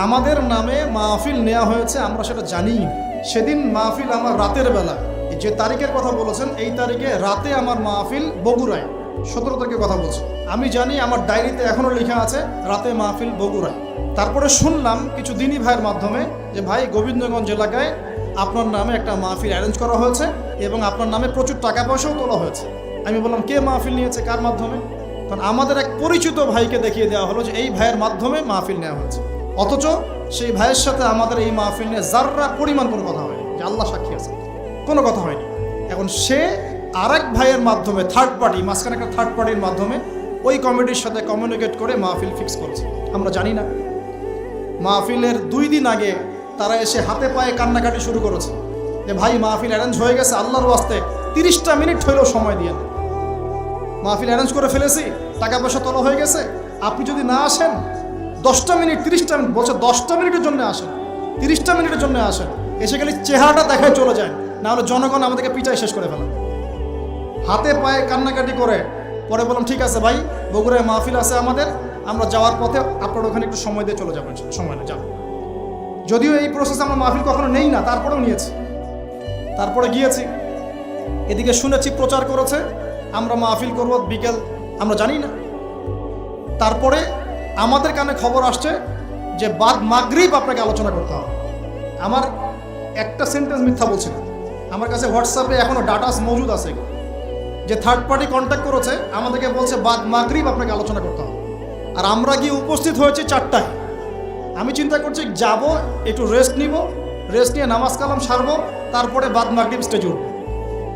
আমাদের নামে মাহফিল নেওয়া হয়েছে, আমরা সেটা জানি না। সেদিন মাহফিল আমার রাতের বেলা, যে তারিখের কথা বলেছেন এই তারিখে রাতে আমার মাহফিল বগুড়ায়, 17 তারিখের কথা বলছি। আমি জানি আমার ডায়েরিতে এখনও লেখা আছে রাতে মাহফিল বগুড়ায়। তারপরে শুনলাম কিছু দিনী ভাইয়ের মাধ্যমে যে ভাই গোবিন্দগঞ্জ এলাকায় আপনার নামে একটা মাহফিল অ্যারেঞ্জ করা হয়েছে এবং আপনার নামে প্রচুর টাকা পয়সাও তোলা হয়েছে। আমি বললাম কে মাহফিল নিয়েছে, কার মাধ্যমে? কারণ আমাদের এক পরিচিত ভাইকে দেখিয়ে দেওয়া হলো যে এই ভাইয়ের মাধ্যমে মাহফিল নেওয়া হয়েছে, অথচ সেই ভাইয়ের সাথে আমাদের এই মাহফিল নিয়ে যাররা পরিমাণ কোনো কথা হয়নি, যে আল্লাহ সাক্ষী আছে, কোনো কথা হয়নি। এখন সে আরেক ভাইয়ের মাধ্যমে, থার্ড পার্টি, মাঝখানে একটা থার্ড পার্টির মাধ্যমে ওই কমিটির সাথে কমিউনিকেট করে মাহফিল ফিক্স করেছে। আমরা জানি না। মাহফিলের 2 দিন আগে তারা এসে হাতে পায়ে কান্নাকাটি শুরু করেছে যে ভাই মাহফিল অ্যারেঞ্জ হয়ে গেছে, আল্লাহর ওয়াস্তে 30টা মিনিট হইলেও সময় দিয়ে, মাহফিল অ্যারেঞ্জ করে ফেলেছি, টাকা পয়সা তোলা হয়ে গেছে, আপনি যদি না আসেন 10টা মিনিট, 30টা মিনিট বলছে, 10টা মিনিটের জন্য আসেন, 30টা মিনিটের জন্য আসেন, এসে গেলে চেহারাটা দেখায় চলে যায়, না হলে জনগণ আমাদেরকে পিটাই শেষ করে ফেলে। হাতে পায়ে কান্নাকাটি করে পরে বললাম ঠিক আছে ভাই, বগুড়ায় মাহফিল আছে আমাদের, আমরা যাওয়ার পথে আপনার ওখানে একটু সময় দিয়ে চলে যাবেন, সময় না যান। যদিও এই প্রসেসে আমরা মাহফিল কখনো নেই না, তারপরেও নিয়েছি, তারপরে গিয়েছি। এদিকে শুনেছি প্রচার করেছে আমরা মাহফিল করব বিকেল, আমরা জানি না। তারপরে আমাদের কানে খবর আসছে যে বাদ মাগরিব আপনাকে আলোচনা করতে হবে। আমার একটা সেন্টেন্স মিথ্যা বলছি না, আমার কাছে হোয়াটসঅ্যাপে এখনও ডাটাস মজুদ আছে যে থার্ড পার্টি কন্ট্যাক্ট করেছে, আমাদেরকে বলছে বাদ মাগরিব আপনাকে আলোচনা করতে হবে। আর আমরা গিয়ে উপস্থিত হয়েছি 4টায়। আমি চিন্তা করছি যাব, একটু রেস্ট নিব, রেস্ট নিয়ে নামাজ কালাম সারবো, তারপরে বাদ মাগরিব স্টেজে উঠব।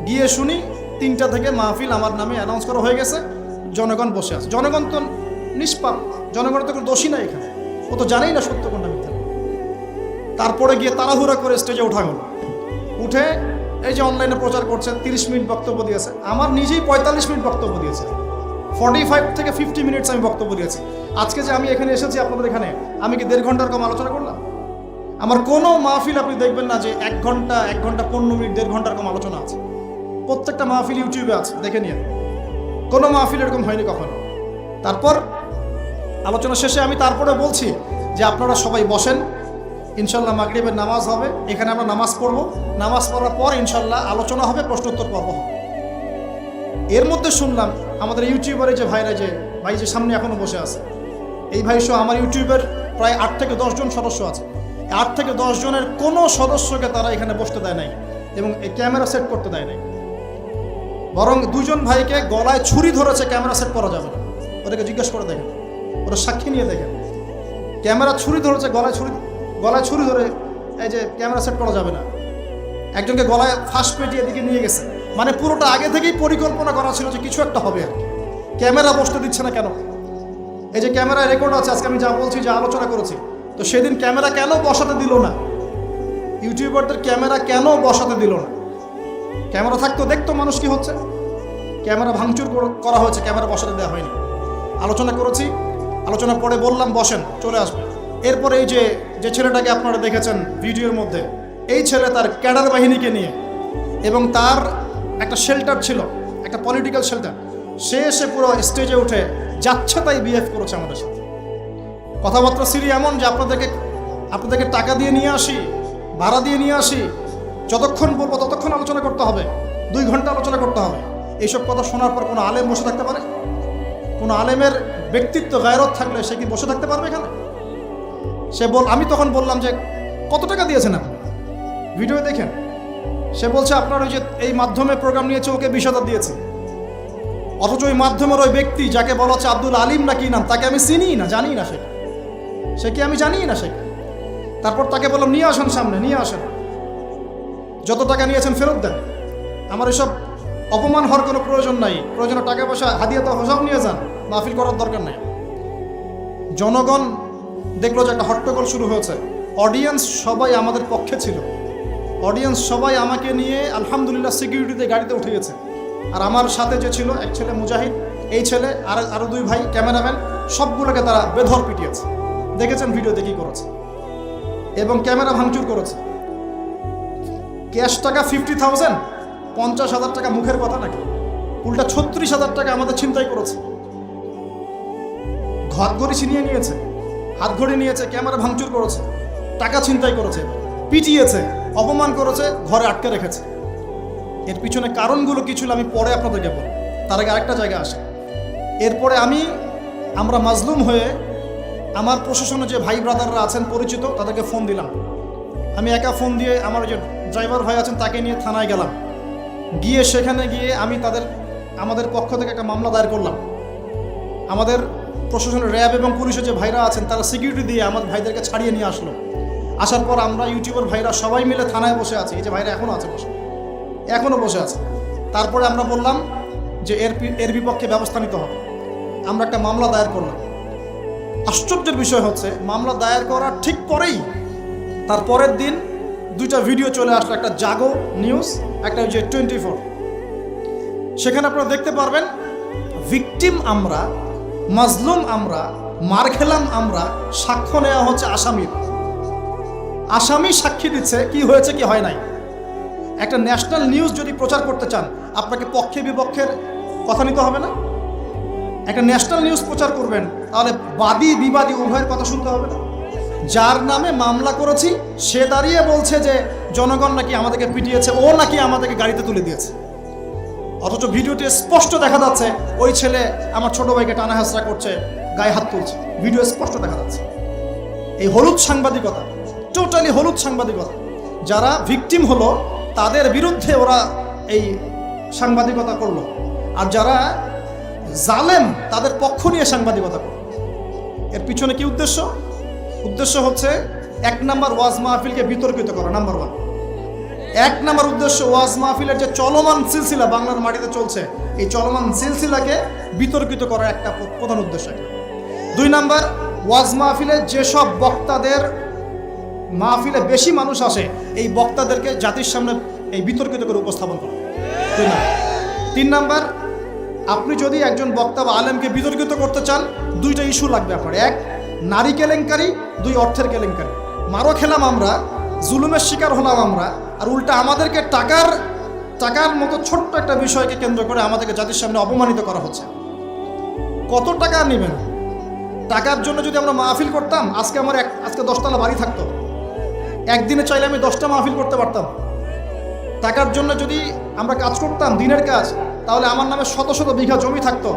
গিয়ে শুনি 3টা থেকে মাহফিল আমার নামে অ্যানাউন্স করা হয়ে গেছে, জনগণ বসে আছে। জনগণ তো নিষ্পাপ, জনগণ তো কোনো দোষী না এখানে, ও তো জানেই না সত্য কোনটা মিথ্যা। তারপরে গিয়ে তাড়াহুড়া করে স্টেজে ওঠা হলো। উঠে এই যে অনলাইনে প্রচার করছে, 30 মিনিট বক্তব্য দিয়েছে, আমার নিজেই 45 মিনিট বক্তব্য দিয়েছে, 45 থেকে 50 মিনিটস আমি বক্তব্য দিয়েছি। আজকে যে আমি এখানে এসেছি আপনাদের এখানে, আমি কি 1.5 ঘন্টার কম আলোচনা করলাম? আমার কোনো মাহফিল আপনি দেখবেন না যে 1 ঘন্টা 15 মিনিট 1.5 ঘন্টার কম আলোচনা আছে। প্রত্যেকটা মাহফিল ইউটিউবে আছে, দেখে নিন। কোনো মাহফিল এরকম হয়নি কখনো। তারপর আলোচনা শেষে আমি তারপরে বলছি যে আপনারা সবাই বসেন, ইনশাল্লাহ মাগরিবের নামাজ হবে, এখানে আমরা নামাজ পড়ব, নামাজ পড়ার পর ইনশাল্লাহ আলোচনা হবে, প্রশ্নোত্তর পর্ব হবে। এর মধ্যে শুনলাম আমাদের ইউটিউবারে যে ভাইরা, যে ভাই যে সামনে এখনো বসে আছে, এই ভাই সহ আমার ইউটিউবের প্রায় 8 থেকে 10 জন সদস্য আছে। 8 থেকে 10 জনের কোনো সদস্যকে তারা এখানে বসতে দেয় নাই এবং এই ক্যামেরা সেট করতে দেয় নাই। বরং 2 জন ভাইকে গলায় ছুরি ধরেছে, ক্যামেরা সেট করা যাবে না, ওদেরকে জিজ্ঞেস করে দেখেন, ওরা সাক্ষী নিয়ে দেখেন। ক্যামেরা ছুরি ধরেছে, গলায় ছুরি ধরে এই যে ক্যামেরা সেট করা যাবে না। একজনকে গলায় ফাঁস পেটিয়ে দিকে নিয়ে গেছে, মানে পুরোটা আগে থেকেই পরিকল্পনা করা ছিল যে কিছু একটা হবে আর কি। ক্যামেরা বসতে দিচ্ছে না কেন? এই যে ক্যামেরা রেকর্ড আছে, আজকে আমি যা বলছি, যা আলোচনা করেছি, তো সেদিন ক্যামেরা কেন বসাতে দিল না? ইউটিউবারদের ক্যামেরা কেন বসাতে দিল না? ক্যামেরা থাকতো, দেখতো মানুষ কি হচ্ছে। ক্যামেরা ভাঙচুর করা হয়েছে, ক্যামেরা বসাতে দেওয়া হয়নি। আলোচনা করেছি, আলোচনা পরে বললাম বসেন, চলে আসবে। এরপরে এই যে ছেলেটাকে আপনারা দেখেছেন ভিডিওর মধ্যে, এই ছেলে তার ক্যাডার বাহিনীকে নিয়ে, এবং তার একটা শেল্টার ছিল, একটা পলিটিক্যাল শেল্টার, সে এসে পুরো স্টেজে উঠে যাচ্ছে তাই বিহেভ করেছে আমাদের সাথে। কথাবার্তা সিরি এমন যে আপনাদেরকে টাকা দিয়ে নিয়ে আসি, ভাড়া দিয়ে নিয়ে আসি, যতক্ষণ বলবো ততক্ষণ আলোচনা করতে হবে, 2 ঘন্টা আলোচনা করতে হবে। এইসব কথা শোনার পর কোনো আলেম বসে থাকতে পারে? কোনো আলেমের ব্যক্তিত্ব গায়রত থাকলে সে কি বসে থাকতে পারবে এখানে? আমি তখন বললাম যে কত টাকা দিয়েছেন আপনি, ভিডিও দেখেন। সে বলছে আপনার ওই যে এই মাধ্যমে প্রোগ্রাম নিয়েছে, ওকে 20,000 দিয়েছে। অথচ ওই মাধ্যমের ওই ব্যক্তি যাকে বলা হচ্ছে আব্দুল আলিম না কি নাম, তাকে আমি চিনি না, জানি না, সে কি আমি জানি না সে। তারপর তাকে বললাম নিয়ে আসেন সামনে, নিয়ে আসেন, যত টাকা নিয়েছেন ফেরত দেন। আমার এসব অপমান হওয়ার কোনো প্রয়োজন নাই, প্রয়োজনে টাকা পয়সা হাদিয়া তো হোসাব নিয়ে যান, মাহফিল করার দরকার নাই। জনগণ দেখলো যে একটা হট্টগোল শুরু হয়েছে, অডিয়েন্স সবাই আমাদের পক্ষে ছিল, অডিয়েন্স সবাই আমাকে নিয়ে আলহামদুলিল্লাহ সিকিউরিটিতে গাড়িতে উঠে গেছে। আর আমার সাথে যে ছিল এক ছেলে মুজাহিদ, এই ছেলে আরও 2 ভাই ক্যামেরাম্যান, সবগুলোকে তারা বেধর পিটিয়েছে, দেখেছেন ভিডিওতে কি করেছে, এবং ক্যামেরা ভাঙচুর করেছে। ক্যাশ টাকা 50,000, 50,000 টাকা মুখের কথা নাকি? উল্টা 36,000 টাকা আমাদের ছিনতাই করেছে, ঘর গড়ি ছিনিয়ে নিয়েছে। হাতঘড়ি নিয়েছে, ক্যামেরা ভাঙচুর করেছে, টাকা ছিনতাই করেছে, পিটিয়েছে, অপমান করেছে, ঘরে আটকে রেখেছে। এর পিছনে কারণগুলো কি ছিল আমি পরে আপনাদেরকে বলব, তার আগে আরেকটা জায়গায় আসে। এরপরে আমরা মাজলুম হয়ে আমার প্রশাসনে যে ভাই ব্রাদাররা আছেন পরিচিত, তাদেরকে ফোন দিলাম। আমি একা ফোন দিয়ে আমার যে ড্রাইভার ভাই আছেন তাকে নিয়ে থানায় গেলাম। গিয়ে সেখানে গিয়ে আমি আমাদের পক্ষ থেকে একটা মামলা দায়ের করলাম। আমাদের প্রশাসনের র্যাব এবং পুলিশের যে ভাইরা আছেন তারা সিকিউরিটি দিয়ে আমাদের ভাইদেরকে ছাড়িয়ে নিয়ে আসলো। আসার পর আমরা ইউটিউবার ভাইরা সবাই মিলে থানায় বসে আছি। এই যে ভাইরা এখনও আছে, এখনও বসে আছে। তারপরে আমরা বললাম যে এর বিপক্ষে ব্যবস্থা নিতে হবে। আমরা একটা মামলা দায়ের করলাম। আশ্চর্যের বিষয় হচ্ছে, মামলা দায়ের করার ঠিক পরেই তার পরের দিন দুইটা ভিডিও চলে আসলো, একটা জাগো নিউজ, একটা যে 24। সেখানে আপনারা দেখতে পারবেন ভিকটিম আমরা, মাজলুম আমরা, মার খেলাম আমরা, সাক্ষ্য নেওয়া হচ্ছে আসামির। আসামি সাক্ষী দিচ্ছে কি হয়েছে কি হয় নাই। একটা ন্যাশনাল নিউজ যদি প্রচার করতে চান আপনাকে পক্ষে বিপক্ষের কথা নিতে হবে না? একটা ন্যাশনাল নিউজ প্রচার করবেন তাহলে বাদী বিবাদী উভয়ের কথা শুনতে হবে না? যার নামে মামলা করেছি সে দাঁড়িয়ে বলছে যে জনগণ নাকি আমাদেরকে পিটিয়েছে, ও নাকি আমাদেরকে গাড়িতে তুলে দিয়েছে। অথচ ভিডিওতে স্পষ্ট দেখা যাচ্ছে ওই ছেলে আমার ছোট ভাইকে টানা হেঁচড়া করছে, গায়ে হাত তুলছে, ভিডিও স্পষ্ট দেখা যাচ্ছে। এই হলুদ সাংবাদিকতা, টোটালি হলুদ সাংবাদিকতা। যারা ভিকটিম হলো তাদের বিরুদ্ধে ওরা এই সাংবাদিকতা করলো, আর যারা জালেম তাদের পক্ষ নিয়ে সাংবাদিকতা করলো। এর পিছনে কি উদ্দেশ্য? উদ্দেশ্য হচ্ছে 1 নাম্বার ওয়াজ মাহফিলকে বিতর্কিত করা, নাম্বার 1। 1 নাম্বার উদ্দেশ্য ওয়াজ মাহফিলের যে চলমান সিলসিলা বাংলার মাটিতে চলছে, এই চলমান সিলসিলাকে বিতর্কিত করার একটা প্রধান উদ্দেশ্য। 2 নাম্বার, ওয়াজ মাহফিলে যেসব বক্তাদের মাহফিলে বেশি মানুষ আসে এই বক্তাদেরকে জাতির সামনে এই বিতর্কিত করে উপস্থাপন করা। 2 নাম্বার। 3 নাম্বার, আপনি যদি একজন বক্তা বা আলেমকে বিতর্কিত করতে চান, 2টা ইস্যু লাগবে আপনার। 1, নারী কেলেঙ্কারি, 2, অর্থের কেলেঙ্কারি। মারও খেলাম আমরা, জুলুমের শিকার হলাম আমরা, আর উল্টা আমাদেরকে টাকার মতো ছোট্ট একটা বিষয়কে কেন্দ্র করে আমাদেরকে জাতির সামনে অপমানিত করা হচ্ছে। কত টাকা নেবেন? টাকার জন্য যদি আমরা মাহফিল করতাম আজকে 10তলা বাড়ি থাকতো। একদিনে চাইলে আমি 10টা মাহফিল করতে পারতাম। টাকার জন্য যদি আমরা কাজ করতাম দিনের কাজ, তাহলে আমার নামে শত শত বিঘা জমি থাকতো।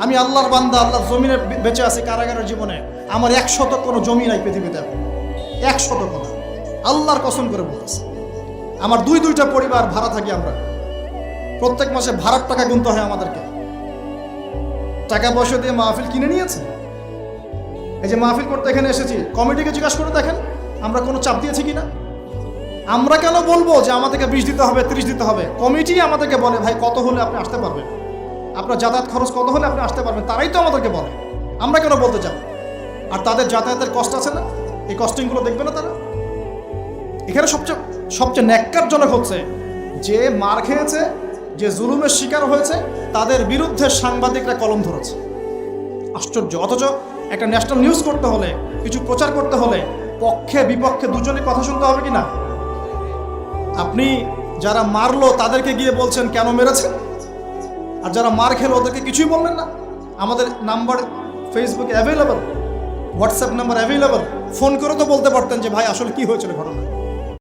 আমি আল্লাহর বান্দা, আল্লাহর জমিনে বেঁচে আছি কারাগারের জীবনে। আমার 100 কোনো জমি নাই পৃথিবীতে, 100 কোনো। আল্লাহর কসম করে বলতেছে, আমার 2টা পরিবার ভাড়া থাকি আমরা। প্রত্যেক মাসে ভাড়ার টাকা গুনতে হয় আমাদেরকে। টাকা পয়সা দিয়ে মাহফিল কিনে নিয়েছে। এই যে মাহফিল করতে এখানে এসেছি, কমিটিকে জিজ্ঞাসা করে দেখেন আমরা কোনো চাপ দিয়েছি কিনা। আমরা কেন বলবো যে আমাদেরকে 20 দিতে হবে, 30 দিতে হবে? কমিটি আমাদেরকে বলে ভাই কত হলে আপনি আসতে পারবেন, আপনার যাতায়াত খরচ কত হলে আপনি আসতে পারবেন, তারাই তো আমাদেরকে বলে। আমরা কেন বলতে যাব? আর তাদের যাতায়াতের কষ্ট আছে না, এই কস্টিংগুলো দেখবে না তারা? এখানে সবচেয়ে ন্যাক্কারজনক হচ্ছে যে মার খেয়েছে, যে জুলুমের শিকার হয়েছে, তাদের বিরুদ্ধে সাংবাদিকরা কলম ধরেছে। আশ্চর্য। অথচ একটা ন্যাশনাল নিউজ করতে হলে, কিছু প্রচার করতে হলে পক্ষে বিপক্ষে দুজনের কথা শুনতে হবে কি না? আপনি যারা মারলো তাদেরকে গিয়ে বলছেন কেন মেরেছেন, আর যারা মার খেলো ওদেরকে কিছুই বললেন না। আমাদের নাম্বার ফেসবুকে available, WhatsApp number available, phone করে তো বলতে পারতেন যে ভাই আসলে কি হয়েছিল ঘটনা।